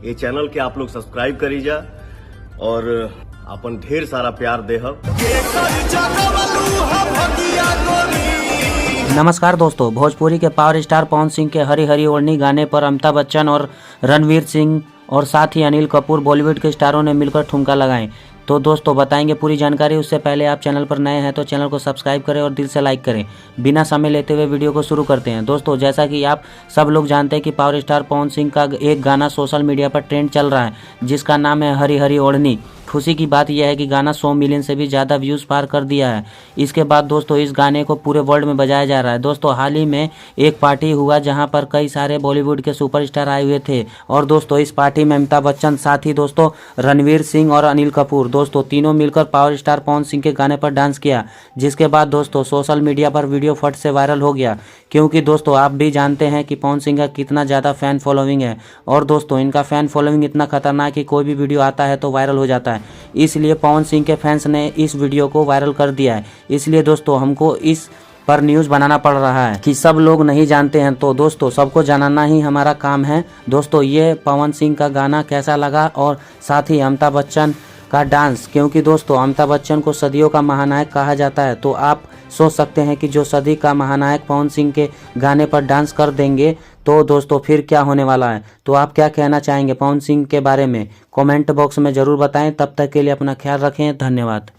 ये चैनल के आप लोग सब्सक्राइब करी जा और अपन ढेर सारा प्यार देहब। नमस्कार दोस्तों, भोजपुरी के पावर स्टार पवन सिंह के हरी हरी ओढ़नी गाने पर अमिताभ बच्चन और रणवीर सिंह और साथ ही अनिल कपूर बॉलीवुड के स्टारों ने मिलकर ठुमका लगाएं। तो दोस्तों बताएंगे पूरी जानकारी। उससे पहले आप चैनल पर नए हैं तो चैनल को सब्सक्राइब करें और दिल से लाइक करें। बिना समय लेते हुए वीडियो को शुरू करते हैं। दोस्तों जैसा कि आप सब लोग जानते हैं कि पावर स्टार पवन सिंह का एक गाना सोशल मीडिया पर ट्रेंड चल रहा है जिसका नाम है हरी हरी ओढ़नी। खुशी की बात यह है कि गाना 100 मिलियन से भी ज़्यादा व्यूज़ पार कर दिया है। इसके बाद दोस्तों इस गाने को पूरे वर्ल्ड में बजाया जा रहा है। दोस्तों हाल ही में एक पार्टी हुआ जहां पर कई सारे बॉलीवुड के सुपरस्टार आए हुए थे और दोस्तों इस पार्टी में अमिताभ बच्चन, साथ ही दोस्तों रणवीर सिंह और अनिल कपूर, दोस्तों तीनों मिलकर पावर स्टार पवन सिंह के गाने पर डांस किया। जिसके बाद दोस्तों सोशल मीडिया पर वीडियो फट से वायरल हो गया, क्योंकि दोस्तों आप भी जानते हैं कि पवन सिंह का कितना ज़्यादा फ़ैन फॉलोइंग है और दोस्तों इनका फ़ैन फॉलोइंग इतना खतरनाक कि कोई भी वीडियो आता है तो वायरल हो जाता है। इसलिए पवन सिंह के फैंस ने इस वीडियो को वायरल कर दिया है। इसलिए दोस्तों हमको इस पर न्यूज़ बनाना पड़ रहा है कि सब लोग नहीं जानते हैं तो दोस्तों सबको जानना ही हमारा काम है। दोस्तों ये पवन सिंह का गाना कैसा लगा और साथ ही अमिताभ बच्चन का डांस, क्योंकि दोस्तों अमिताभ बच्चन को सदियों का महानायक कहा जाता है, तो आप सोच सकते हैं कि जो सदी का महानायक पवन सिंह के गाने पर डांस कर देंगे तो दोस्तों फिर क्या होने वाला है। तो आप क्या कहना चाहेंगे पवन सिंह के बारे में, कमेंट बॉक्स में ज़रूर बताएं। तब तक के लिए अपना ख्याल रखें। धन्यवाद।